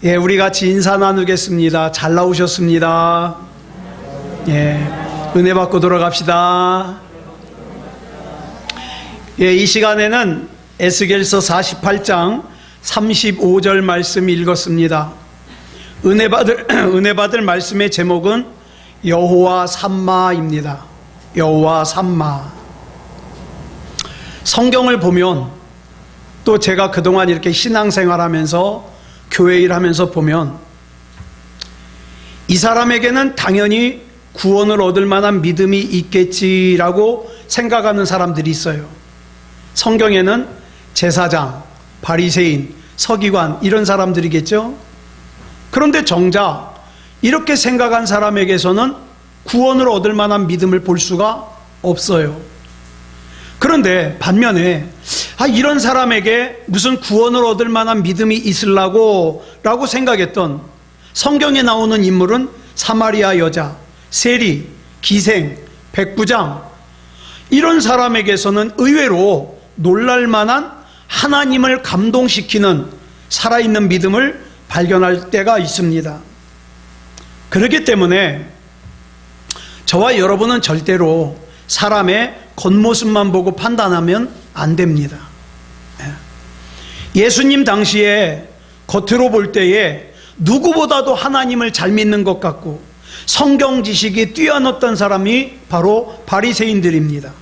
예, 우리 같이 인사 나누겠습니다. 잘 나오셨습니다. 예, 은혜 받고 돌아갑시다. 예, 이 시간에는 에스겔서 48장 35절 말씀 읽었습니다. 은혜 받을 말씀의 제목은 여호와 삼마입니다. 여호와 삼마. 성경을 보면, 또 제가 그동안 이렇게 신앙생활하면서 교회 일하면서 보면, 이 사람에게는 당연히 구원을 얻을 만한 믿음이 있겠지라고 생각하는 사람들이 있어요. 성경에는 제사장, 바리새인, 서기관 이런 사람들이겠죠. 그런데 정작 이렇게 생각한 사람에게서는 구원을 얻을 만한 믿음을 볼 수가 없어요. 그런데 반면에 이런 사람에게 무슨 구원을 얻을 만한 믿음이 있으려고 라고 생각했던 성경에 나오는 인물은 사마리아 여자, 세리, 기생, 백부장, 이런 사람에게서는 의외로 놀랄만한 하나님을 감동시키는 살아있는 믿음을 발견할 때가 있습니다. 그렇기 때문에 저와 여러분은 절대로 사람의 겉모습만 보고 판단하면 안 됩니다. 예수님 당시에 겉으로 볼 때에 누구보다도 하나님을 잘 믿는 것 같고 성경 지식이 뛰어났던 사람이 바로 바리새인들입니다.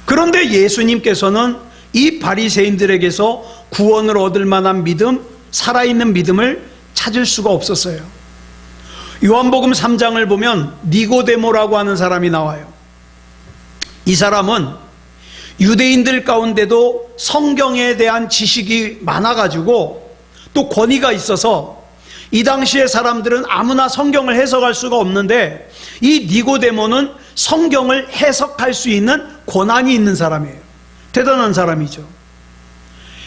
그런데 예수님께서는 이 바리새인들에게서 구원을 얻을 만한 믿음, 살아있는 믿음을 찾을 수가 없었어요. 요한복음 3장을 보면 니고데모라고 하는 사람이 나와요. 이 사람은 유대인들 가운데도 성경에 대한 지식이 많아가지고 또 권위가 있어서 이 당시의 사람들은 아무나 성경을 해석할 수가 없는데, 이 니고데모는 성경을 해석할 수 있는 권한이 있는 사람이에요. 대단한 사람이죠.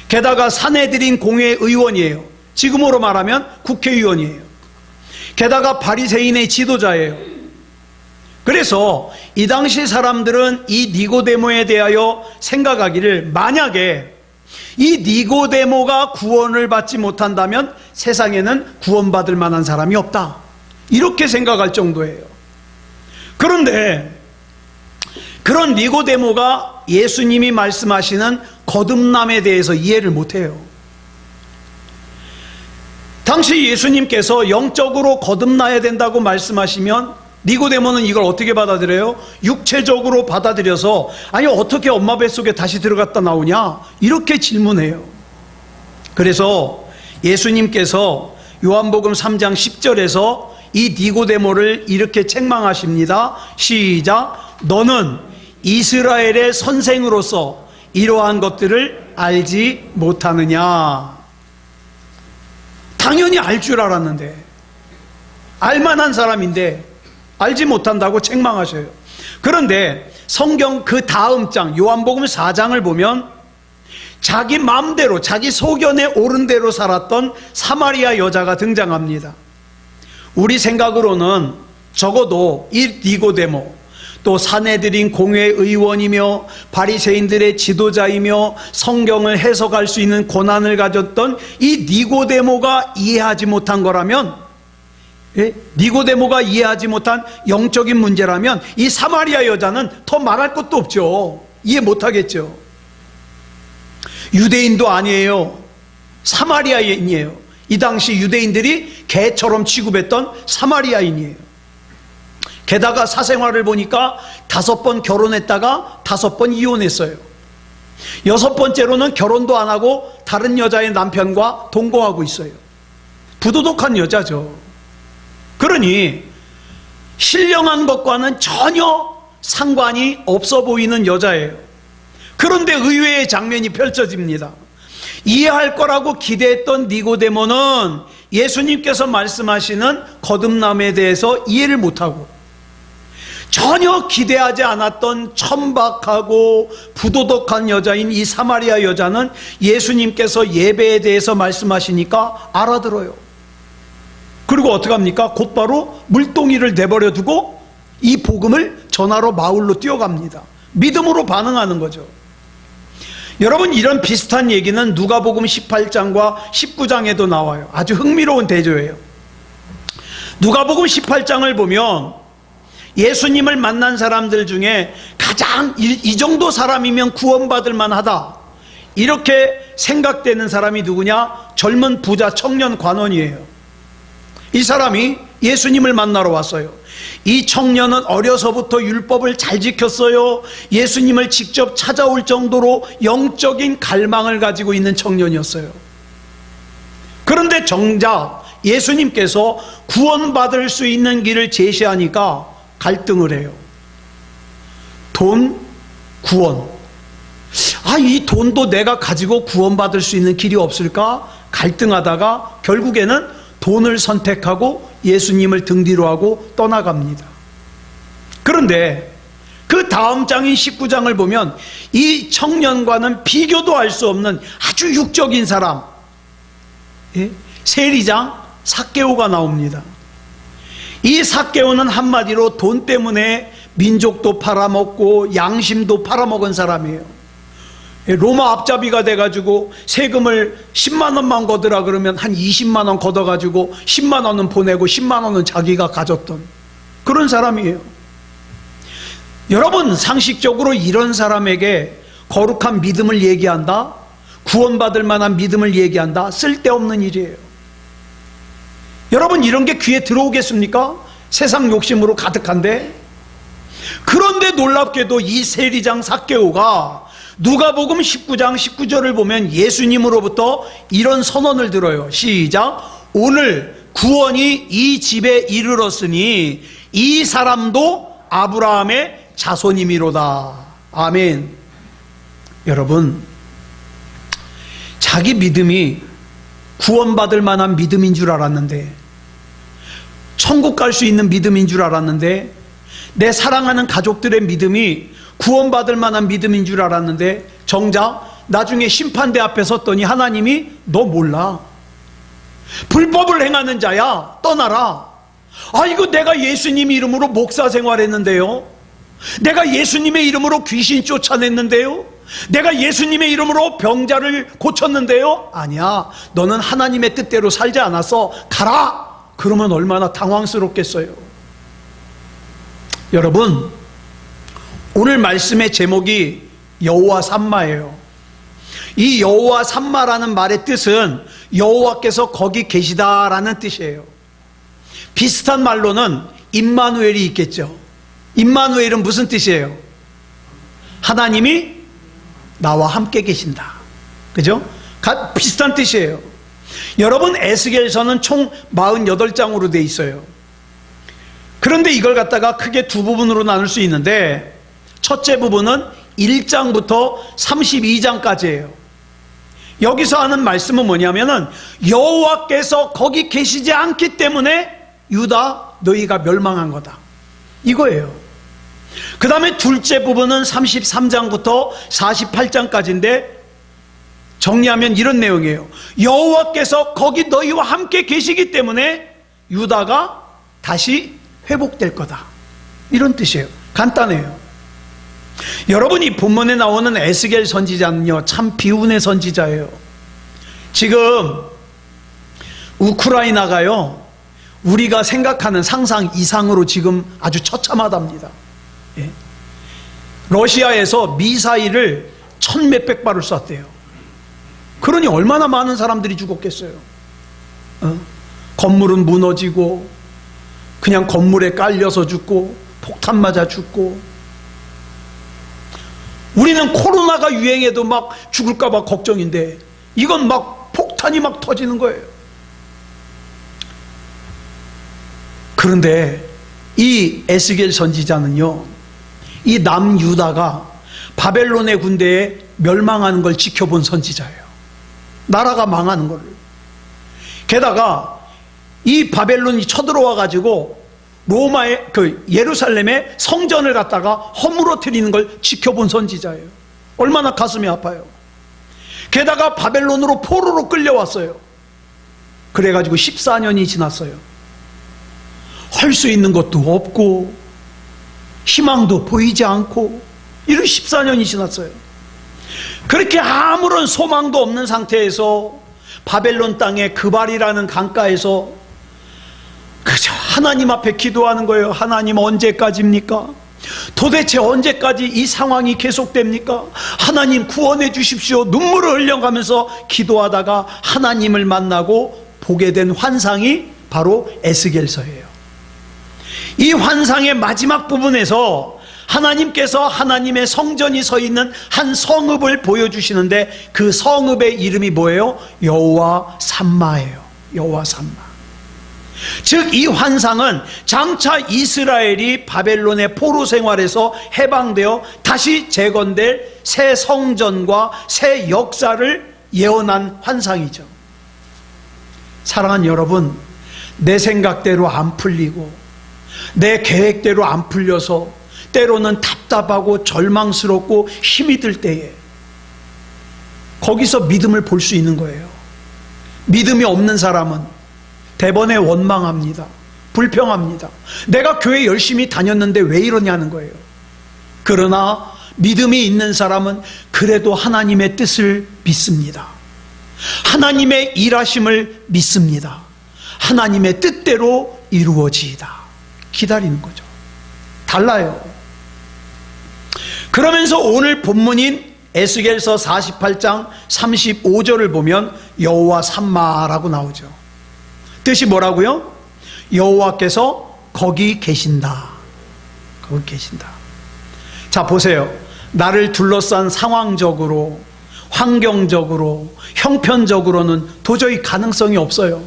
게다가 산헤드린 공회 의원이에요. 지금으로 말하면 국회의원이에요. 게다가 바리새인의 지도자예요. 그래서 이 당시 사람들은 이 니고데모에 대하여 생각하기를, 만약에 이 니고데모가 구원을 받지 못한다면 세상에는 구원받을 만한 사람이 없다, 이렇게 생각할 정도예요. 그런데 그런 니고데모가 예수님이 말씀하시는 거듭남에 대해서 이해를 못해요. 당시 예수님께서 영적으로 거듭나야 된다고 말씀하시면 니고데모는 이걸 어떻게 받아들여요? 육체적으로 받아들여서, 아니 어떻게 엄마 뱃속에 다시 들어갔다 나오냐, 이렇게 질문해요. 그래서 예수님께서 요한복음 3장 10절에서 이 니고데모를 이렇게 책망하십니다. 시작. 너는 이스라엘의 선생으로서 이러한 것들을 알지 못하느냐. 당연히 알 줄 알았는데, 알만한 사람인데 알지 못한다고 책망하셔요. 그런데 성경 그 다음 장 요한복음 4장을 보면 자기 마음대로, 자기 소견에 오른 대로 살았던 사마리아 여자가 등장합니다. 우리 생각으로는 적어도 이 니고데모, 또 산헤드린 공회 의원이며 바리새인들의 지도자이며 성경을 해석할 수 있는 권한을 가졌던 이 니고데모가 이해하지 못한 거라면, 니고데모가 이해하지 못한 영적인 문제라면 이 사마리아 여자는 더 말할 것도 없죠. 이해 못하겠죠. 유대인도 아니에요. 사마리아인이에요. 이 당시 유대인들이 개처럼 취급했던 사마리아인이에요. 게다가 사생활을 보니까 5번 결혼했다가 5번 이혼했어요. 6번째로는 결혼도 안 하고 다른 여자의 남편과 동거하고 있어요. 부도덕한 여자죠. 그러니 신령한 것과는 전혀 상관이 없어 보이는 여자예요. 그런데 의외의 장면이 펼쳐집니다. 이해할 거라고 기대했던 니고데모는 예수님께서 말씀하시는 거듭남에 대해서 이해를 못하고, 전혀 기대하지 않았던 천박하고 부도덕한 여자인 이 사마리아 여자는 예수님께서 예배에 대해서 말씀하시니까 알아들어요. 그리고 어떡합니까? 곧바로 물동이를 내버려 두고 이 복음을 전하러 마을로 뛰어갑니다. 믿음으로 반응하는 거죠. 여러분, 이런 비슷한 얘기는 누가복음 18장과 19장에도 나와요. 아주 흥미로운 대조예요. 누가복음 18장을 보면 예수님을 만난 사람들 중에 가장 이 정도 사람이면 구원받을 만하다, 이렇게 생각되는 사람이 누구냐? 젊은 부자 청년 관원이에요. 이 사람이 예수님을 만나러 왔어요. 이 청년은 어려서부터 율법을 잘 지켰어요. 예수님을 직접 찾아올 정도로 영적인 갈망을 가지고 있는 청년이었어요. 그런데 정작 예수님께서 구원받을 수 있는 길을 제시하니까 갈등을 해요. 돈, 구원. 이 돈도 내가 가지고 구원받을 수 있는 길이 없을까? 갈등하다가 결국에는 돈을 선택하고 예수님을 등 뒤로 하고 떠나갑니다. 그런데 그 다음 장인 19장을 보면 이 청년과는 비교도 할 수 없는 아주 육적인 사람, 세리장 삭개오가 나옵니다. 이 삭개오는 한마디로 돈 때문에 민족도 팔아먹고 양심도 팔아먹은 사람이에요. 로마 앞잡이가 돼가지고 세금을 10만 원만 걷으라 그러면 한 20만 원 걷어가지고 10만 원은 보내고 10만 원은 자기가 가졌던 그런 사람이에요. 여러분, 상식적으로 이런 사람에게 거룩한 믿음을 얘기한다? 구원받을 만한 믿음을 얘기한다? 쓸데없는 일이에요. 여러분, 이런 게 귀에 들어오겠습니까? 세상 욕심으로 가득한데. 그런데 놀랍게도 이 세리장 삭개오가 누가복음 19장 19절을 보면 예수님으로부터 이런 선언을 들어요. 시작. 오늘 구원이 이 집에 이르렀으니 이 사람도 아브라함의 자손이미로다. 아멘. 여러분, 자기 믿음이 구원받을 만한 믿음인 줄 알았는데, 천국 갈 수 있는 믿음인 줄 알았는데, 내 사랑하는 가족들의 믿음이 구원받을 만한 믿음인 줄 알았는데, 정작 나중에 심판대 앞에 섰더니 하나님이 너 몰라, 불법을 행하는 자야, 떠나라. 이거 내가 예수님 이름으로 목사 생활했는데요, 내가 예수님의 이름으로 귀신 쫓아냈는데요, 내가 예수님의 이름으로 병자를 고쳤는데요. 아니야, 너는 하나님의 뜻대로 살지 않았어, 가라. 그러면 얼마나 당황스럽겠어요. 여러분, 오늘 말씀의 제목이 여호와 삼마예요. 이 여호와 삼마라는 말의 뜻은 여호와께서 거기 계시다라는 뜻이에요. 비슷한 말로는 임마누엘이 있겠죠. 임마누엘은 무슨 뜻이에요? 하나님이 나와 함께 계신다. 그죠? 비슷한 뜻이에요. 여러분, 에스겔서는 총 48장으로 돼 있어요. 그런데 이걸 갖다가 크게 두 부분으로 나눌 수 있는데, 첫째 부분은 1장부터 32장까지예요. 여기서 하는 말씀은 뭐냐면은 여호와께서 거기 계시지 않기 때문에 유다 너희가 멸망한 거다, 이거예요. 그 다음에 둘째 부분은 33장부터 48장까지인데 정리하면 이런 내용이에요. 여호와께서 거기 너희와 함께 계시기 때문에 유다가 다시 회복될 거다, 이런 뜻이에요. 간단해요. 여러분, 이 본문에 나오는 에스겔 선지자는요, 참 비운의 선지자예요. 지금 우크라이나가요, 우리가 생각하는 상상 이상으로 지금 아주 처참하답니다. 예. 러시아에서 미사일을 1,000몇백 발을 쐈대요. 그러니 얼마나 많은 사람들이 죽었겠어요. 건물은 무너지고, 그냥 건물에 깔려서 죽고, 폭탄 맞아 죽고. 우리는 코로나가 유행해도 막 죽을까봐 걱정인데, 이건 막 폭탄이 막 터지는 거예요. 그런데 이 에스겔 선지자는요, 이 남유다가 바벨론의 군대에 멸망하는 걸 지켜본 선지자예요. 나라가 망하는 걸. 게다가 이 바벨론이 쳐들어와 가지고 로마의 예루살렘의 성전을 갖다가 허물어뜨리는 걸 지켜본 선지자예요. 얼마나 가슴이 아파요. 게다가 바벨론으로 포로로 끌려왔어요. 그래가지고 14년이 지났어요. 할 수 있는 것도 없고 희망도 보이지 않고, 이런 14년이 지났어요. 그렇게 아무런 소망도 없는 상태에서 바벨론 땅의 그발이라는 강가에서 그저 하나님 앞에 기도하는 거예요. 하나님 언제까지입니까? 도대체 언제까지 이 상황이 계속됩니까? 하나님 구원해 주십시오. 눈물을 흘려가면서 기도하다가 하나님을 만나고 보게 된 환상이 바로 에스겔서예요. 이 환상의 마지막 부분에서 하나님께서 하나님의 성전이 서 있는 한 성읍을 보여주시는데 그 성읍의 이름이 뭐예요? 여호와 삼마예요. 여호와 삼마. 즉 이 환상은 장차 이스라엘이 바벨론의 포로 생활에서 해방되어 다시 재건될 새 성전과 새 역사를 예언한 환상이죠. 사랑하는 여러분, 내 생각대로 안 풀리고 내 계획대로 안 풀려서 때로는 답답하고 절망스럽고 힘이 들 때에 거기서 믿음을 볼 수 있는 거예요. 믿음이 없는 사람은 대번에 원망합니다. 불평합니다. 내가 교회 열심히 다녔는데 왜 이러냐는 거예요. 그러나 믿음이 있는 사람은 그래도 하나님의 뜻을 믿습니다. 하나님의 일하심을 믿습니다. 하나님의 뜻대로 이루어지이다. 기다리는 거죠. 달라요. 그러면서 오늘 본문인 에스겔서 48장 35절을 보면 여호와 삼마라고 나오죠. 뜻이 뭐라고요? 여호와께서 거기 계신다. 거기 계신다. 자, 보세요. 나를 둘러싼 상황적으로, 환경적으로, 형편적으로는 도저히 가능성이 없어요.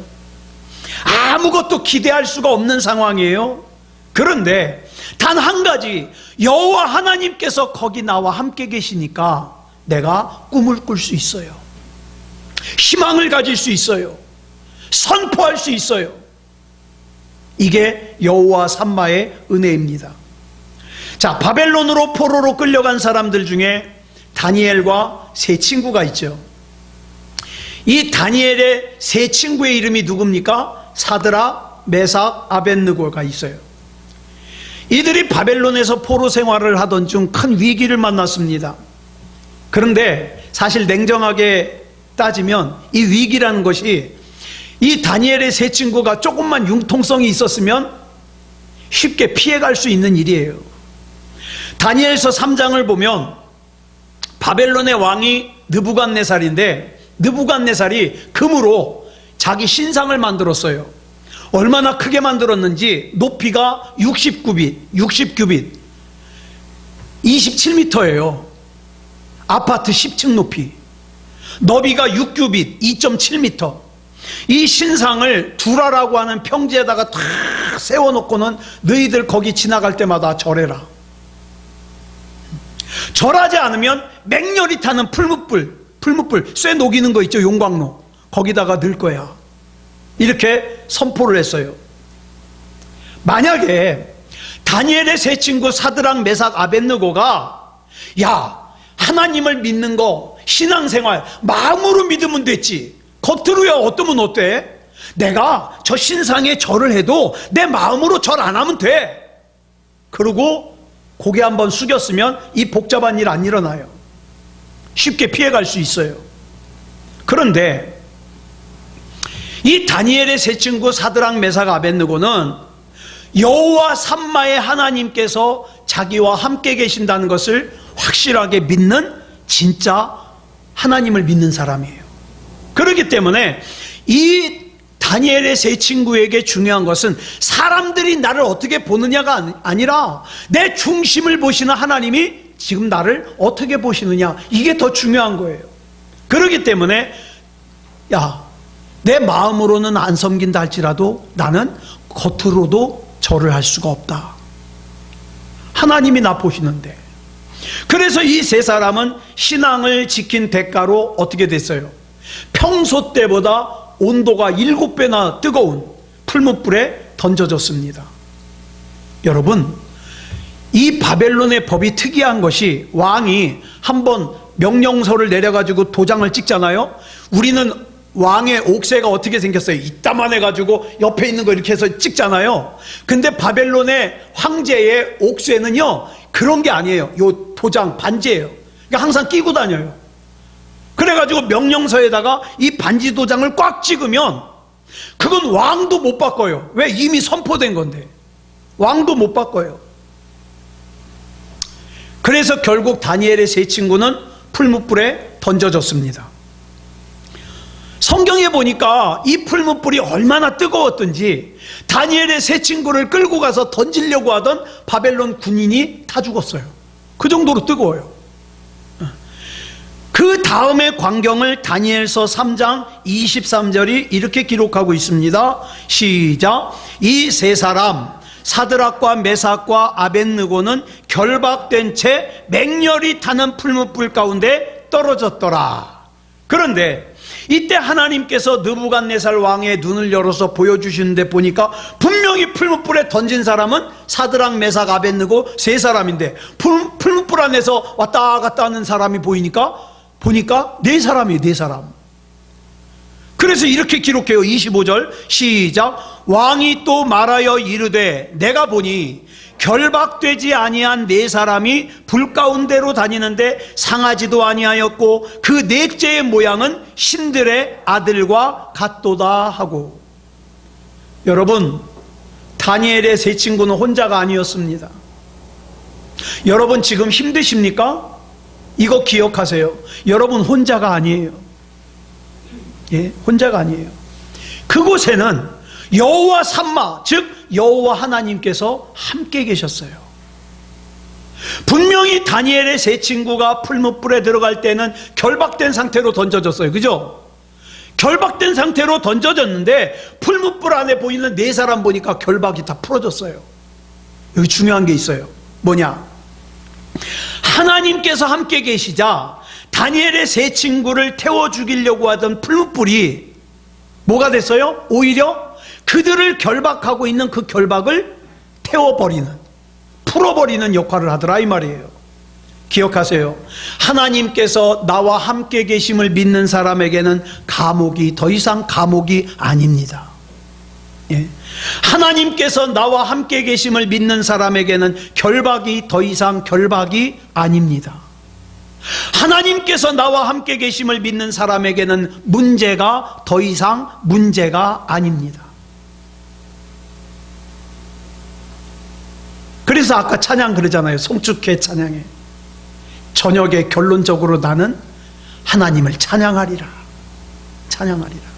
아무것도 기대할 수가 없는 상황이에요. 그런데 단 한 가지, 여호와 하나님께서 거기 나와 함께 계시니까 내가 꿈을 꿀 수 있어요. 희망을 가질 수 있어요. 선포할 수 있어요. 이게 여호와 삼마의 은혜입니다. 자, 바벨론으로 포로로 끌려간 사람들 중에 다니엘과 세 친구가 있죠. 이 다니엘의 세 친구의 이름이 누굽니까? 사드락, 메삭, 아벳느고가 있어요. 이들이 바벨론에서 포로 생활을 하던 중 큰 위기를 만났습니다. 그런데 사실 냉정하게 따지면 이 위기라는 것이 이 다니엘의 세 친구가 조금만 융통성이 있었으면 쉽게 피해갈 수 있는 일이에요. 다니엘서 3장을 보면 바벨론의 왕이 느부갓네살인데 느부갓네살이 금으로 자기 신상을 만들었어요. 얼마나 크게 만들었는지 높이가 60규빗 27m예요. 아파트 10층 높이. 너비가 6규빗 2.7m. 이 신상을 두라라고 하는 평지에다가 탁 세워놓고는 너희들 거기 지나갈 때마다 절해라. 절하지 않으면 맹렬히 타는 풀무불 쇠 녹이는 거 있죠. 용광로. 거기다가 넣을 거야. 이렇게 선포를 했어요. 만약에 다니엘의 세 친구 사드락, 메삭, 아벳느고가 야, 하나님을 믿는 거 신앙생활 마음으로 믿으면 됐지, 겉으로야 어떠면 어때? 내가 저 신상에 절을 해도 내 마음으로 절 안 하면 돼. 그러고 고개 한번 숙였으면 이 복잡한 일 안 일어나요. 쉽게 피해갈 수 있어요. 그런데 이 다니엘의 세 친구 사드락, 메삭, 아벳느고는 여호와 삼마의 하나님께서 자기와 함께 계신다는 것을 확실하게 믿는 진짜 하나님을 믿는 사람이에요. 그렇기 때문에 이 다니엘의 세 친구에게 중요한 것은 사람들이 나를 어떻게 보느냐가 아니라 내 중심을 보시는 하나님이 지금 나를 어떻게 보시느냐, 이게 더 중요한 거예요. 그렇기 때문에 야, 내 마음으로는 안 섬긴다 할지라도 나는 겉으로도 절을 할 수가 없다. 하나님이 나 보시는데. 그래서 이 세 사람은 신앙을 지킨 대가로 어떻게 됐어요? 평소 때보다 온도가 7배나 뜨거운 풀무불에 던져졌습니다. 여러분, 이 바벨론의 법이 특이한 것이 왕이 한번 명령서를 내려가지고 도장을 찍잖아요. 우리는 왕의 옥새가 어떻게 생겼어요? 이따만 해가지고 옆에 있는 거 이렇게 해서 찍잖아요. 근데 바벨론의 황제의 옥새는요, 그런 게 아니에요. 요 도장 반지예요. 그러니까 항상 끼고 다녀요. 그래가지고 명령서에다가 이 반지 도장을 꽉 찍으면 그건 왕도 못 바꿔요. 왜? 이미 선포된 건데. 왕도 못 바꿔요. 그래서 결국 다니엘의 세 친구는 풀무불에 던져졌습니다. 성경에 보니까 이 풀무불이 얼마나 뜨거웠던지 다니엘의 세 친구를 끌고 가서 던지려고 하던 바벨론 군인이 다 죽었어요. 그 정도로 뜨거워요. 그 다음의 광경을 다니엘서 3장 23절이 이렇게 기록하고 있습니다. 시작. 이 세 사람 사드락과 메삭과 아벳느고는 결박된 채 맹렬히 타는 풀무불 가운데 떨어졌더라. 그런데 이때 하나님께서 느부갓네살 왕의 눈을 열어서 보여주시는데 보니까 분명히 풀무불에 던진 사람은 사드락, 메삭, 아벳느고 세 사람인데 풀무불 안에서 왔다 갔다 하는 사람이 보니까 네 사람이에요. 네 사람. 그래서 이렇게 기록해요. 25절 시작. 왕이 또 말하여 이르되 내가 보니 결박되지 아니한 네 사람이 불 가운데로 다니는데 상하지도 아니하였고 그 넷째의 모양은 신들의 아들과 같도다 하고. 여러분, 다니엘의 세 친구는 혼자가 아니었습니다. 여러분 지금 힘드십니까? 이거 기억하세요. 여러분 혼자가 아니에요. 예, 혼자가 아니에요. 그곳에는 여호와 삼마, 즉 여호와 하나님께서 함께 계셨어요. 분명히 다니엘의 세 친구가 풀무불에 들어갈 때는 결박된 상태로 던져졌어요. 그죠? 결박된 상태로 던져졌는데 풀무불 안에 보이는 네 사람 보니까 결박이 다 풀어졌어요. 여기 중요한 게 있어요. 뭐냐? 하나님께서 함께 계시자 다니엘의 세 친구를 태워 죽이려고 하던 풀무불이 뭐가 됐어요? 오히려 그들을 결박하고 있는 그 결박을 태워버리는, 풀어버리는 역할을 하더라 이 말이에요. 기억하세요. 하나님께서 나와 함께 계심을 믿는 사람에게는 감옥이 더 이상 감옥이 아닙니다. 예. 하나님께서 나와 함께 계심을 믿는 사람에게는 결박이 더 이상 결박이 아닙니다. 하나님께서 나와 함께 계심을 믿는 사람에게는 문제가 더 이상 문제가 아닙니다. 그래서 아까 찬양 그러잖아요. 송축회 찬양에 저녁에 결론적으로 나는 하나님을 찬양하리라. 찬양하리라.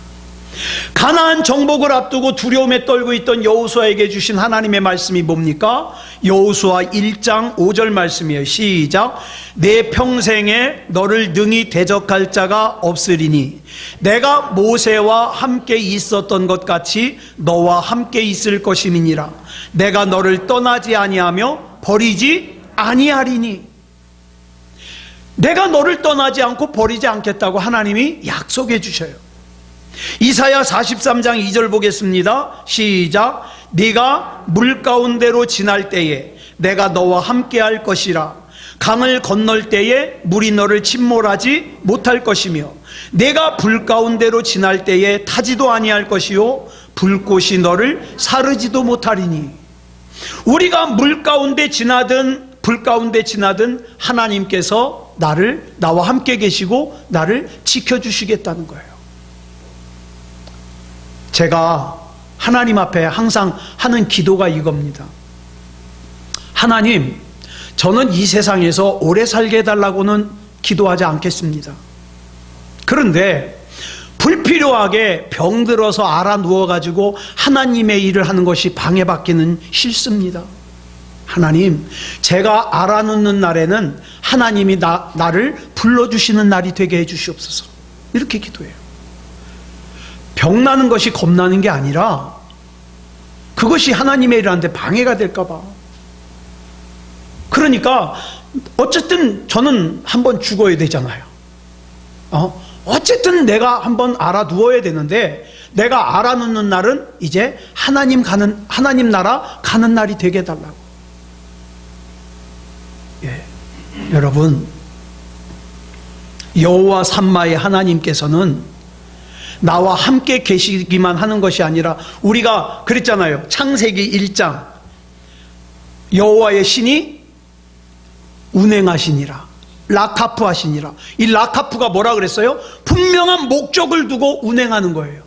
가나안 정복을 앞두고 두려움에 떨고 있던 여호수아에게 주신 하나님의 말씀이 뭡니까? 여호수아 1장 5절 말씀이에요. 시작. 내 평생에 너를 능히 대적할 자가 없으리니 내가 모세와 함께 있었던 것 같이 너와 함께 있을 것임이니라. 내가 너를 떠나지 아니하며 버리지 아니하리니. 내가 너를 떠나지 않고 버리지 않겠다고 하나님이 약속해 주셔요. 이사야 43장 2절 보겠습니다. 시작. 네가 물 가운데로 지날 때에 내가 너와 함께 할 것이라. 강을 건널 때에 물이 너를 침몰하지 못할 것이며 내가 불 가운데로 지날 때에 타지도 아니할 것이요 불꽃이 너를 사르지도 못하리니. 우리가 물 가운데 지나든 불 가운데 지나든 하나님께서 나와 함께 계시고 나를 지켜주시겠다는 거예요. 제가 하나님 앞에 항상 하는 기도가 이겁니다. 하나님, 저는 이 세상에서 오래 살게 해달라고는 기도하지 않겠습니다. 그런데 불필요하게 병들어서 알아 누워가지고 하나님의 일을 하는 것이 방해받기는 싫습니다. 하나님, 제가 알아 눕는 날에는 하나님이 나를 불러주시는 날이 되게 해주시옵소서. 이렇게 기도해요. 병나는 것이 겁나는 게 아니라 그것이 하나님의 일을 하는데 방해가 될까 봐. 그러니까 어쨌든 저는 한번 죽어야 되잖아요. 어쨌든 내가 한번 알아 누워야 되는데 내가 알아 눕는 날은 이제 하나님 나라 가는 날이 되게 해달라고. 예. 여러분, 여호와 삼마의 하나님께서는 나와 함께 계시기만 하는 것이 아니라 우리가 그랬잖아요. 창세기 1장 여호와의 신이 운행하시니라. 라카프 하시니라. 이 라카프가 뭐라 그랬어요? 분명한 목적을 두고 운행하는 거예요.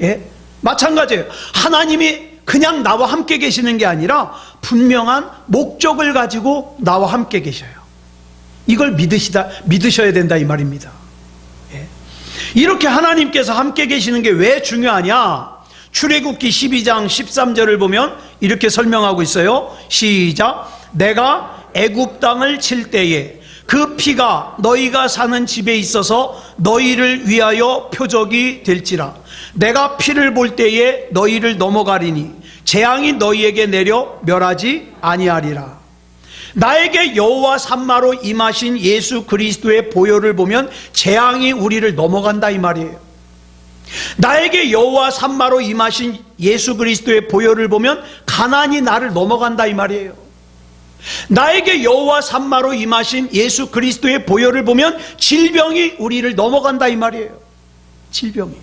예? 마찬가지예요. 하나님이 그냥 나와 함께 계시는 게 아니라 분명한 목적을 가지고 나와 함께 계셔요. 이걸 믿으셔야 된다 이 말입니다. 예. 이렇게 하나님께서 함께 계시는 게 왜 중요하냐? 출애굽기 12장 13절을 보면 이렇게 설명하고 있어요. 시작. 내가 애굽 땅을 칠 때에 그 피가 너희가 사는 집에 있어서 너희를 위하여 표적이 될지라. 내가 피를 볼 때에 너희를 넘어가리니 재앙이 너희에게 내려 멸하지 아니하리라. 나에게 여호와 산마로 임하신 예수 그리스도의 보혈을 보면 재앙이 우리를 넘어간다 이 말이에요. 나에게 여호와 산마로 임하신 예수 그리스도의 보혈을 보면 가난이 나를 넘어간다 이 말이에요. 나에게 여호와 산마로 임하신 예수 그리스도의 보혈을 보면 질병이 우리를 넘어간다 이 말이에요. 질병이.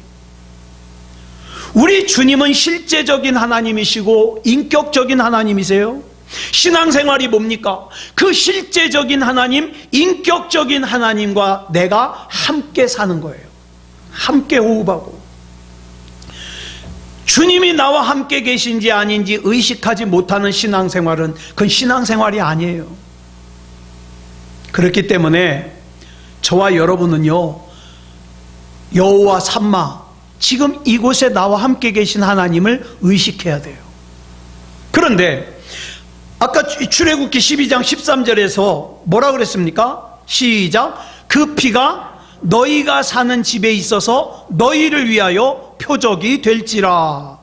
우리 주님은 실제적인 하나님이시고 인격적인 하나님이세요. 신앙생활이 뭡니까? 그 실제적인 하나님, 인격적인 하나님과 내가 함께 사는 거예요. 함께 호흡하고. 주님이 나와 함께 계신지 아닌지 의식하지 못하는 신앙생활은 그건 신앙생활이 아니에요. 그렇기 때문에 저와 여러분은요, 여호와 산마, 지금 이곳에 나와 함께 계신 하나님을 의식해야 돼요. 그런데 아까 출애굽기 12장 13절에서 뭐라 그랬습니까? 시작. 그 피가 너희가 사는 집에 있어서 너희를 위하여 표적이 될지라.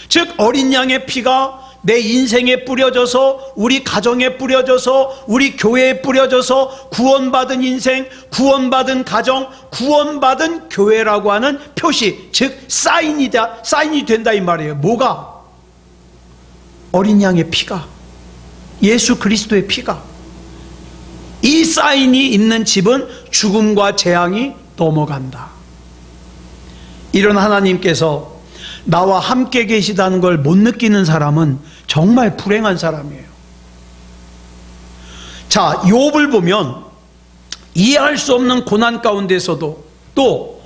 즉 어린 양의 피가 내 인생에 뿌려져서, 우리 가정에 뿌려져서, 우리 교회에 뿌려져서 구원받은 인생, 구원받은 가정, 구원받은 교회라고 하는 표시, 즉 사인이 된다 이 말이에요. 뭐가? 어린 양의 피가, 예수 그리스도의 피가. 이 사인이 있는 집은 죽음과 재앙이 넘어간다. 이런 하나님께서 나와 함께 계시다는 걸 못 느끼는 사람은 정말 불행한 사람이에요. 자, 욥을 보면 이해할 수 없는 고난 가운데서도 또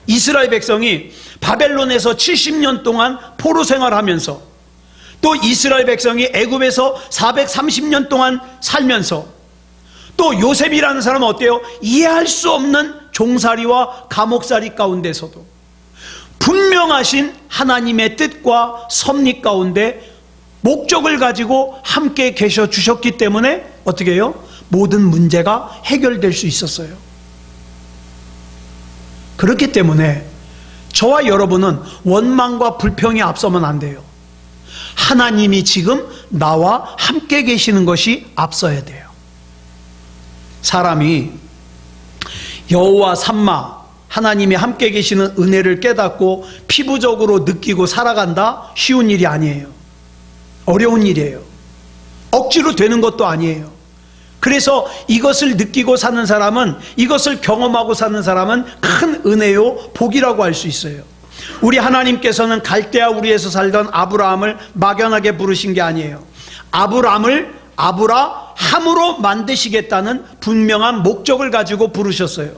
이스라엘 백성이 바벨론에서 70년 동안 포로 생활하면서 또 이스라엘 백성이 애굽에서 430년 동안 살면서 또 요셉이라는 사람은 어때요? 이해할 수 없는 종살이와 감옥살이 가운데서도 분명하신 하나님의 뜻과 섭리 가운데 목적을 가지고 함께 계셔 주셨기 때문에 어떻게 해요? 모든 문제가 해결될 수 있었어요. 그렇기 때문에 저와 여러분은 원망과 불평이 앞서면 안 돼요. 하나님이 지금 나와 함께 계시는 것이 앞서야 돼요. 사람이 여호와 산마, 하나님이 함께 계시는 은혜를 깨닫고 피부적으로 느끼고 살아간다? 쉬운 일이 아니에요. 어려운 일이에요. 억지로 되는 것도 아니에요. 그래서 이것을 느끼고 사는 사람은, 이것을 경험하고 사는 사람은 큰 은혜요, 복이라고 할 수 있어요. 우리 하나님께서는 갈대아 우리에서 살던 아브라함을 막연하게 부르신 게 아니에요. 아브라함을 아브라함으로 만드시겠다는 분명한 목적을 가지고 부르셨어요.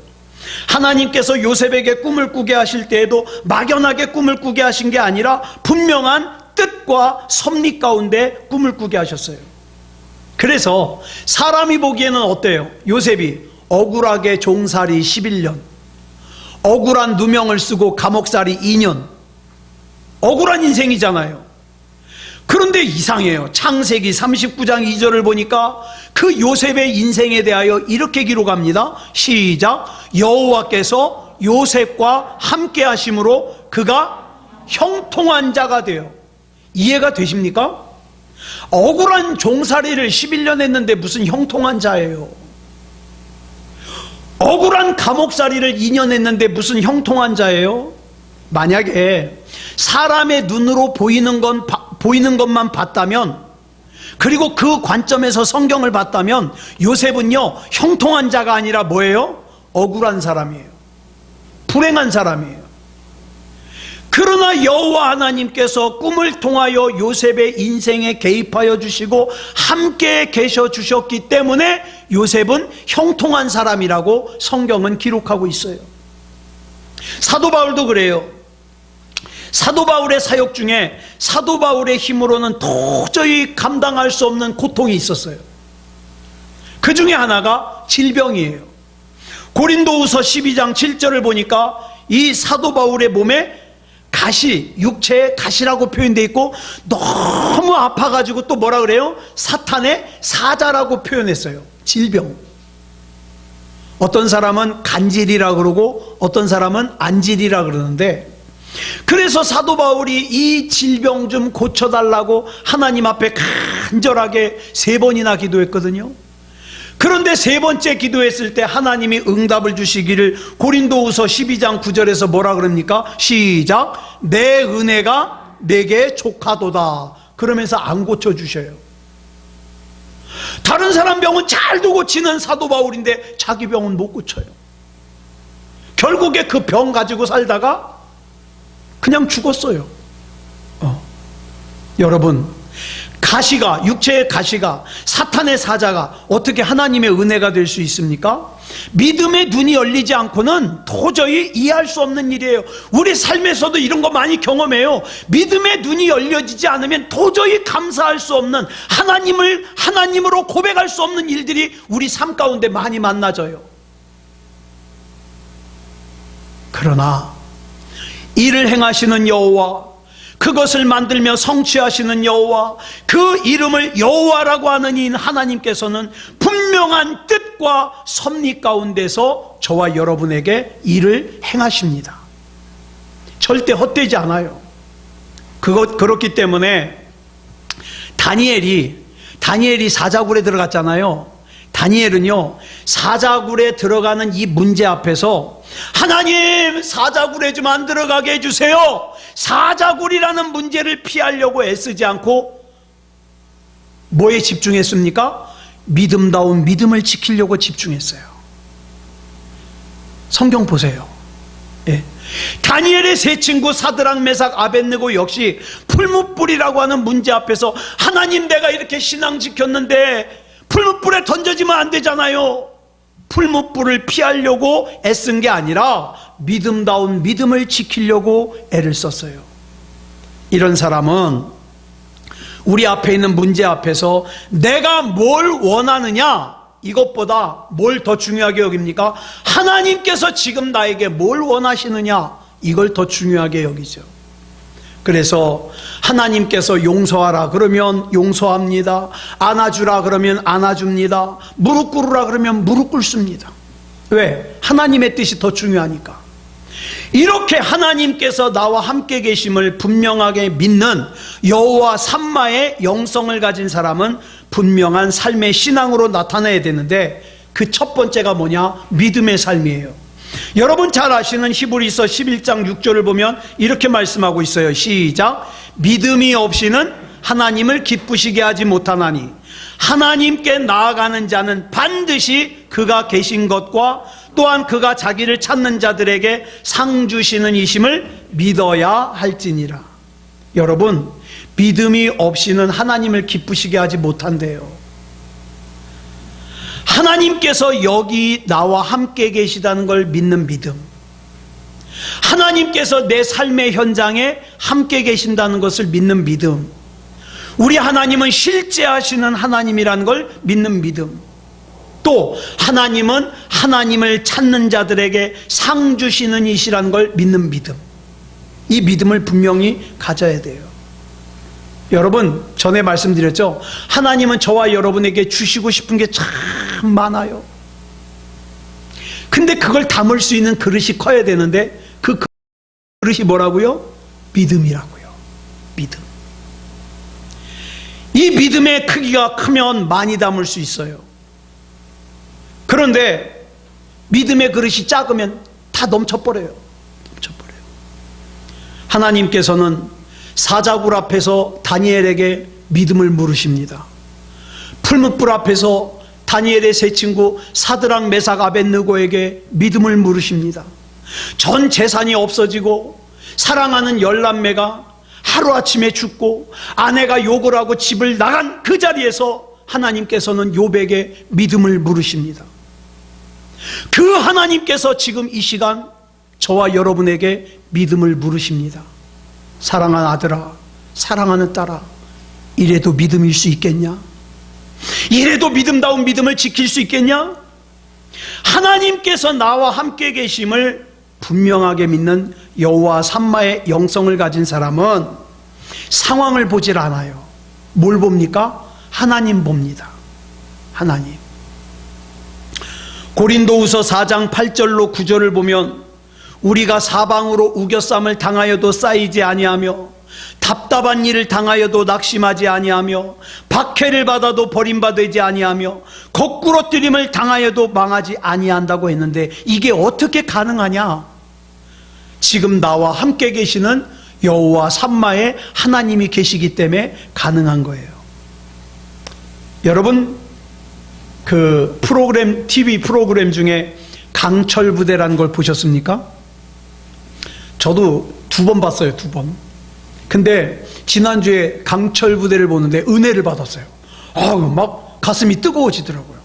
하나님께서 요셉에게 꿈을 꾸게 하실 때에도 막연하게 꿈을 꾸게 하신 게 아니라 분명한 뜻과 섭리 가운데 꿈을 꾸게 하셨어요. 그래서 사람이 보기에는 어때요? 요셉이 억울하게 종살이 11년, 억울한 누명을 쓰고 감옥살이 2년, 억울한 인생이잖아요. 그런데 이상해요. 창세기 39장 2절을 보니까 그 요셉의 인생에 대하여 이렇게 기록합니다. 시작. 여호와께서 요셉과 함께 하심으로 그가 형통한 자가 되어. 이해가 되십니까? 억울한 종살이를 11년 했는데 무슨 형통한 자예요. 억울한 감옥살이를 2년 했는데 무슨 형통한 자예요? 만약에 사람의 눈으로 보이는 것만 봤다면, 그리고 그 관점에서 성경을 봤다면 요셉은요, 형통한 자가 아니라 뭐예요? 억울한 사람이에요. 불행한 사람이에요. 그러나 여호와 하나님께서 꿈을 통하여 요셉의 인생에 개입하여 주시고 함께 계셔 주셨기 때문에 요셉은 형통한 사람이라고 성경은 기록하고 있어요. 사도 바울도 그래요. 사도 바울의 사역 중에 사도 바울의 힘으로는 도저히 감당할 수 없는 고통이 있었어요. 그 중에 하나가 질병이에요. 고린도후서 12장 7절을 보니까 이 사도 바울의 몸에 가시, 육체에 가시라고 표현되어 있고 너무 아파가지고 또 뭐라 그래요? 사탄의 사자라고 표현했어요. 질병. 어떤 사람은 간질이라 그러고 어떤 사람은 안질이라 그러는데, 그래서 사도 바울이 이 질병 좀 고쳐달라고 하나님 앞에 간절하게 3번이나 기도했거든요. 그런데 3번째 기도했을 때 하나님이 응답을 주시기를 고린도후서 12장 9절에서 뭐라 그럽니까? 시작. 내 은혜가 내게 족하도다. 그러면서 안 고쳐주셔요. 다른 사람 병은 잘도 고치는 사도 바울인데 자기 병은 못 고쳐요. 결국에 그 병 가지고 살다가 그냥 죽었어요. 여러분, 가시가, 육체의 가시가, 사탄의 사자가 어떻게 하나님의 은혜가 될 수 있습니까? 믿음의 눈이 열리지 않고는 도저히 이해할 수 없는 일이에요. 우리 삶에서도 이런 거 많이 경험해요. 믿음의 눈이 열려지지 않으면 도저히 감사할 수 없는, 하나님으로 고백할 수 없는 일들이 우리 삶 가운데 많이 만나져요. 그러나 일을 행하시는 여호와, 그것을 만들며 성취하시는 여호와, 그 이름을 여호와라고 하는 이 하나님께서는 분명한 뜻과 섭리 가운데서 저와 여러분에게 일을 행하십니다. 절대 헛되지 않아요. 그렇기 때문에 다니엘이 사자굴에 들어갔잖아요. 다니엘은요, 사자굴에 들어가는 이 문제 앞에서 하나님, 사자굴에 좀 안 들어가게 해주세요. 사자굴이라는 문제를 피하려고 애쓰지 않고 뭐에 집중했습니까? 믿음다운 믿음을 지키려고 집중했어요. 성경 보세요. 예. 다니엘의 세 친구 사드락, 메삭, 아벳느고 역시 풀무불이라고 하는 문제 앞에서 하나님, 내가 이렇게 신앙 지켰는데 풀무불에 던져지면 안 되잖아요. 풀무불을 피하려고 애쓴 게 아니라 믿음다운 믿음을 지키려고 애를 썼어요. 이런 사람은 우리 앞에 있는 문제 앞에서 내가 뭘 원하느냐, 이것보다 뭘 더 중요하게 여깁니까? 하나님께서 지금 나에게 뭘 원하시느냐, 이걸 더 중요하게 여기죠. 그래서 하나님께서 용서하라 그러면 용서합니다. 안아주라 그러면 안아줍니다. 무릎 꿇으라 그러면 무릎 꿇습니다. 왜? 하나님의 뜻이 더 중요하니까. 이렇게 하나님께서 나와 함께 계심을 분명하게 믿는 여호와 삼마의 영성을 가진 사람은 분명한 삶의 신앙으로 나타나야 되는데, 그 첫 번째가 뭐냐? 믿음의 삶이에요. 여러분 잘 아시는 히브리서 11장 6절을 보면 이렇게 말씀하고 있어요. 시작. 믿음이 없이는 하나님을 기쁘시게 하지 못하나니 하나님께 나아가는 자는 반드시 그가 계신 것과 또한 그가 자기를 찾는 자들에게 상 주시는 이심을 믿어야 할지니라. 여러분, 믿음이 없이는 하나님을 기쁘시게 하지 못한대요. 하나님께서 여기 나와 함께 계시다는 걸 믿는 믿음, 하나님께서 내 삶의 현장에 함께 계신다는 것을 믿는 믿음, 우리 하나님은 실제 하시는 하나님이라는 걸 믿는 믿음, 또 하나님은 하나님을 찾는 자들에게 상 주시는 이시라는 걸 믿는 믿음, 이 믿음을 분명히 가져야 돼요. 여러분, 전에 말씀드렸죠? 하나님은 저와 여러분에게 주시고 싶은 게 참 많아요. 근데 그걸 담을 수 있는 그릇이 커야 되는데, 그 그릇이 뭐라고요? 믿음이라고요. 믿음. 이 믿음의 크기가 크면 많이 담을 수 있어요. 그런데 믿음의 그릇이 작으면 다 넘쳐버려요. 하나님께서는 사자굴 앞에서 다니엘에게 믿음을 물으십니다. 풀무불 앞에서 다니엘의 세 친구 사드락, 메삭, 아벳느고에게 믿음을 물으십니다. 전 재산이 없어지고 사랑하는 열남매가 하루아침에 죽고 아내가 욕을 하고 집을 나간 그 자리에서 하나님께서는 욥에게 믿음을 물으십니다. 그 하나님께서 지금 이 시간 저와 여러분에게 믿음을 물으십니다. 사랑하는 아들아, 사랑하는 딸아, 이래도 믿음일 수 있겠냐? 이래도 믿음다운 믿음을 지킬 수 있겠냐? 하나님께서 나와 함께 계심을 분명하게 믿는 여호와 삼마의 영성을 가진 사람은 상황을 보질 않아요. 뭘 봅니까? 하나님 봅니다. 하나님. 고린도후서 4장 8절로 9절을 보면 우리가 사방으로 우겨쌈을 당하여도 쌓이지 아니하며 답답한 일을 당하여도 낙심하지 아니하며 박해를 받아도 버림받지 아니하며 거꾸로 뜨림을 당하여도 망하지 아니한다고 했는데 이게 어떻게 가능하냐? 지금 나와 함께 계시는 여호와 삼마의 하나님이 계시기 때문에 가능한 거예요. 여러분, 그 프로그램, TV 프로그램 중에 강철부대라는 걸 보셨습니까? 저도 2번 봤어요, 2번. 근데 지난주에 강철부대를 보는데 은혜를 받았어요. 막 가슴이 뜨거워지더라고요.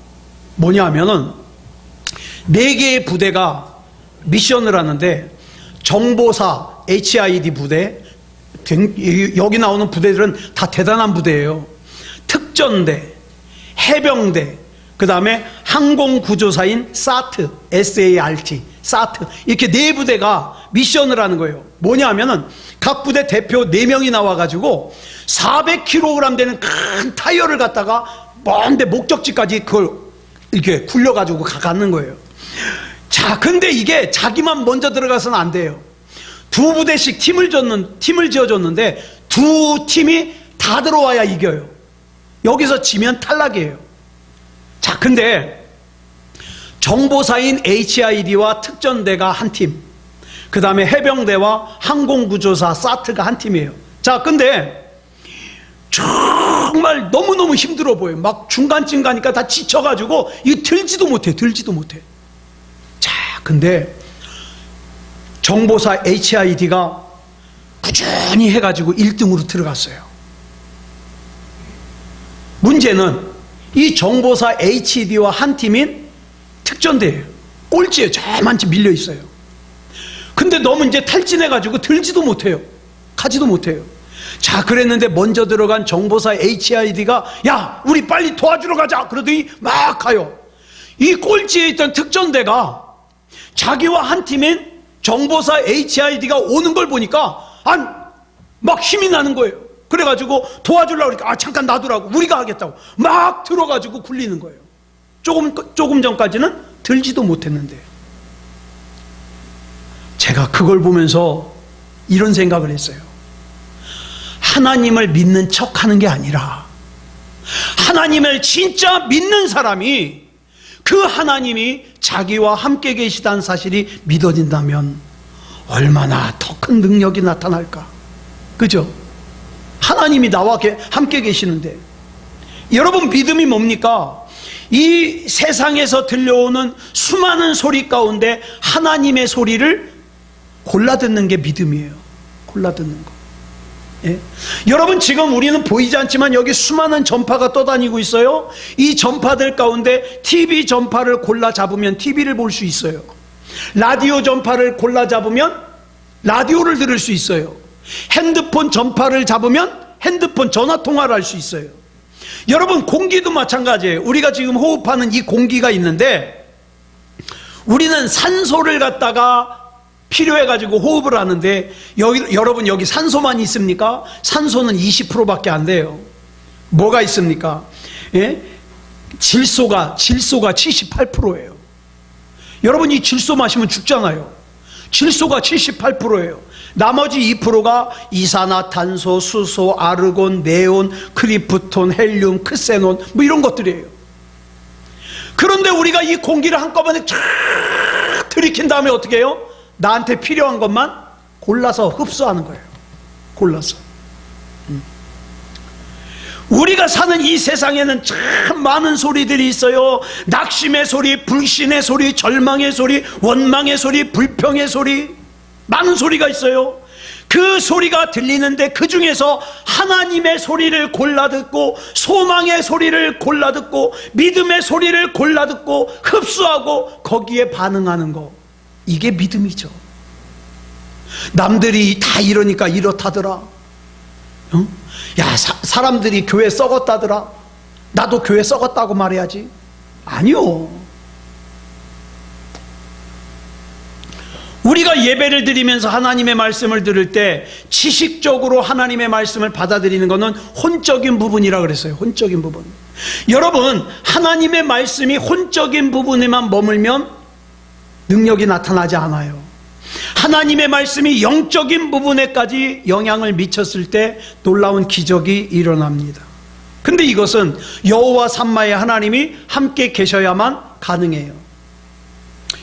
뭐냐 하면은 4개의 부대가 미션을 하는데 정보사 HID 부대, 여기 나오는 부대들은 다 대단한 부대예요. 특전대, 해병대, 그 다음에 항공구조사인 SAT, SART, SAT, 이렇게 4부대가 미션을 하는 거예요. 뭐냐 하면은 각 부대 대표 4명이 나와가지고 400kg 되는 큰 타이어를 갖다가 먼데 목적지까지 그걸 이렇게 굴려가지고 가는 거예요. 자, 근데 이게 자기만 먼저 들어가서는 안 돼요. 2부대씩 팀을 지어줬는데 2팀이 다 들어와야 이겨요. 여기서 지면 탈락이에요. 자, 근데 정보사인 HID와 특전대가 한 팀, 그 다음에 해병대와 항공구조사 SAT가 한 팀이에요. 자, 근데 정말 너무너무 힘들어 보여요. 막 중간쯤 가니까 다 지쳐가지고 이거 들지도 못해. 자, 근데 정보사 HID가 꾸준히 해가지고 1등으로 들어갔어요. 문제는 이 정보사 HID와 한 팀인 특전대예요. 꼴찌에 저만치 밀려 있어요. 근데 너무 이제 탈진해가지고 들지도 못해요. 가지도 못해요. 자, 그랬는데 먼저 들어간 정보사 HID가 야, 우리 빨리 도와주러 가자. 그러더니 막 가요. 이 꼴찌에 있던 특전대가 자기와 한 팀인 정보사 HID가 오는 걸 보니까 막 힘이 나는 거예요. 그래가지고 도와주려고 그러니까 잠깐 놔두라고, 우리가 하겠다고 막 들어가지고 굴리는 거예요. 조금 전까지는 들지도 못했는데, 제가 그걸 보면서 이런 생각을 했어요. 하나님을 믿는 척 하는 게 아니라 하나님을 진짜 믿는 사람이 그 하나님이 자기와 함께 계시다는 사실이 믿어진다면 얼마나 더 큰 능력이 나타날까. 그죠? 하나님이 나와 함께 계시는데, 여러분, 믿음이 뭡니까? 이 세상에서 들려오는 수많은 소리 가운데 하나님의 소리를 골라 듣는 게 믿음이에요. 골라 듣는 거. 예? 여러분, 지금 우리는 보이지 않지만 여기 수많은 전파가 떠다니고 있어요. 이 전파들 가운데 TV 전파를 골라 잡으면 TV를 볼 수 있어요. 라디오 전파를 골라 잡으면 라디오를 들을 수 있어요. 핸드폰 전파를 잡으면 핸드폰 전화 통화를 할 수 있어요. 여러분, 공기도 마찬가지예요. 우리가 지금 호흡하는 이 공기가 있는데 우리는 산소를 갖다가 필요해가지고 호흡을 하는데 여러분, 여기 산소만 있습니까? 산소는 20%밖에 안 돼요. 뭐가 있습니까? 예? 질소가 78%예요. 여러분, 이 질소 마시면 죽잖아요. 질소가 78%예요. 나머지 2%가 이산화탄소, 수소, 아르곤, 네온, 크리프톤, 헬륨, 크세논 뭐 이런 것들이에요. 그런데 우리가 이 공기를 한꺼번에 쫙 들이킨 다음에 어떻게 해요? 나한테 필요한 것만 골라서 흡수하는 거예요. 골라서. 우리가 사는 이 세상에는 참 많은 소리들이 있어요. 낙심의 소리, 불신의 소리, 절망의 소리, 원망의 소리, 불평의 소리, 많은 소리가 있어요. 그 소리가 들리는데 그 중에서 하나님의 소리를 골라듣고 소망의 소리를 골라듣고 믿음의 소리를 골라듣고 흡수하고 거기에 반응하는 거, 이게 믿음이죠. 남들이 다 이러니까 이렇다더라. 응? 야, 사람들이 교회 썩었다더라. 나도 교회 썩었다고 말해야지. 아니요. 우리가 예배를 드리면서 하나님의 말씀을 들을 때 지식적으로 하나님의 말씀을 받아들이는 것은 혼적인 부분이라 그랬어요. 혼적인 부분. 여러분, 하나님의 말씀이 혼적인 부분에만 머물면 능력이 나타나지 않아요. 하나님의 말씀이 영적인 부분에까지 영향을 미쳤을 때 놀라운 기적이 일어납니다. 근데 이것은 여호와 삼마의 하나님이 함께 계셔야만 가능해요.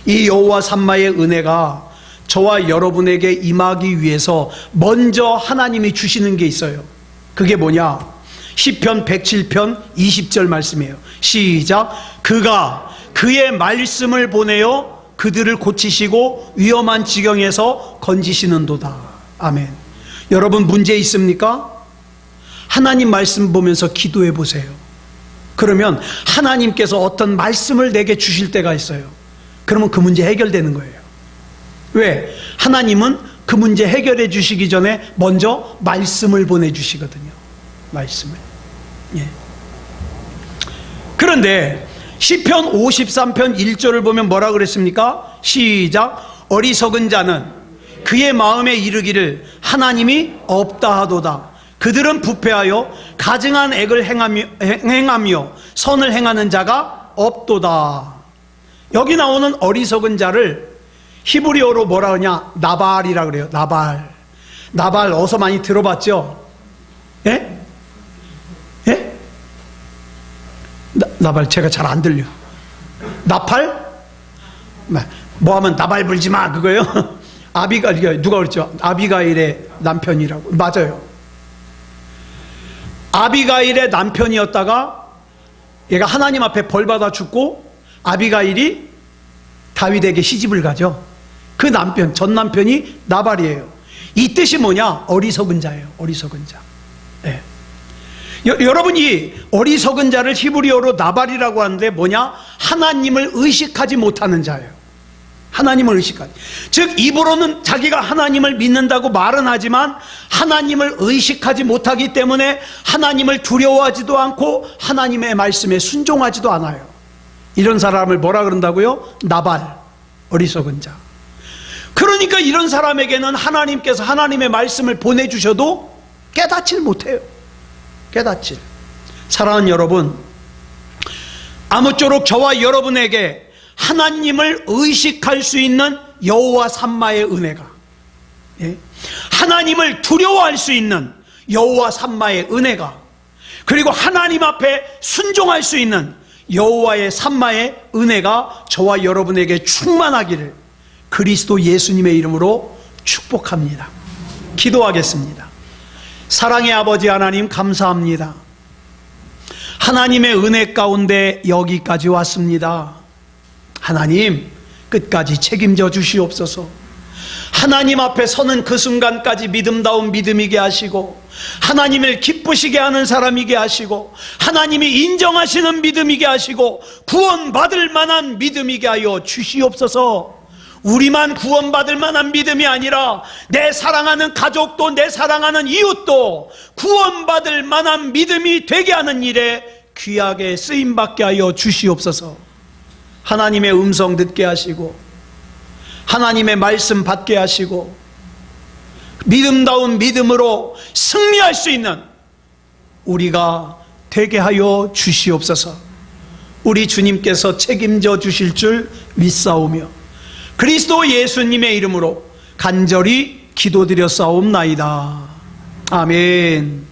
이 여호와 삼마의 은혜가 저와 여러분에게 임하기 위해서 먼저 하나님이 주시는 게 있어요. 그게 뭐냐? 시편 107편 20절 말씀이에요. 시작. 그가 그의 말씀을 보내어 그들을 고치시고 위험한 지경에서 건지시는도다. 아멘. 여러분, 문제 있습니까? 하나님 말씀 보면서 기도해 보세요. 그러면 하나님께서 어떤 말씀을 내게 주실 때가 있어요. 그러면 그 문제 해결되는 거예요. 왜? 하나님은 그 문제 해결해 주시기 전에 먼저 말씀을 보내주시거든요. 말씀을. 예. 그런데 시편 53편 1절을 보면 뭐라 그랬습니까? 시작. 어리석은 자는 그의 마음에 이르기를 하나님이 없다 하도다. 그들은 부패하여 가증한 액을 행하며 선을 행하는 자가 없도다. 여기 나오는 어리석은 자를 히브리어로 뭐라 하냐? 나발이라 그래요. 나발. 나발 어서 많이 들어봤죠? 예? 예? 나발 제가 잘 안 들려. 나팔? 뭐 하면 나발 불지 마 그거요? 아비가일, 누가 그랬죠? 아비가일의 남편이라고. 맞아요. 아비가일의 남편이었다가 얘가 하나님 앞에 벌받아 죽고 아비가일이 다윗에게 시집을 가죠. 그 남편, 전 남편이 나발이에요. 이 뜻이 뭐냐? 어리석은 자예요. 어리석은 자. 네. 여러분이 어리석은 자를 히브리어로 나발이라고 하는데 뭐냐? 하나님을 의식하지 못하는 자예요. 하나님을 의식하지. 즉 입으로는 자기가 하나님을 믿는다고 말은 하지만 하나님을 의식하지 못하기 때문에 하나님을 두려워하지도 않고 하나님의 말씀에 순종하지도 않아요. 이런 사람을 뭐라 그런다고요? 나발, 어리석은 자. 그러니까 이런 사람에게는 하나님께서 하나님의 말씀을 보내주셔도 깨닫질 못해요. 깨닫질. 사랑하는 여러분, 아무쪼록 저와 여러분에게 하나님을 의식할 수 있는 여호와 삼마의 은혜가, 예? 하나님을 두려워할 수 있는 여호와 삼마의 은혜가, 그리고 하나님 앞에 순종할 수 있는 여호와의 삼마의 은혜가 저와 여러분에게 충만하기를 그리스도 예수님의 이름으로 축복합니다. 기도하겠습니다. 사랑의 아버지 하나님, 감사합니다. 하나님의 은혜 가운데 여기까지 왔습니다. 하나님, 끝까지 책임져 주시옵소서. 하나님 앞에 서는 그 순간까지 믿음다운 믿음이게 하시고, 하나님을 기쁘시게 하는 사람이게 하시고, 하나님이 인정하시는 믿음이게 하시고, 구원받을 만한 믿음이게 하여 주시옵소서. 우리만 구원받을 만한 믿음이 아니라 내 사랑하는 가족도, 내 사랑하는 이웃도 구원받을 만한 믿음이 되게 하는 일에 귀하게 쓰임받게 하여 주시옵소서. 하나님의 음성 듣게 하시고, 하나님의 말씀 받게 하시고, 믿음다운 믿음으로 승리할 수 있는 우리가 되게 하여 주시옵소서. 우리 주님께서 책임져 주실 줄 믿사오며 그리스도 예수님의 이름으로 간절히 기도드렸사옵나이다. 아멘.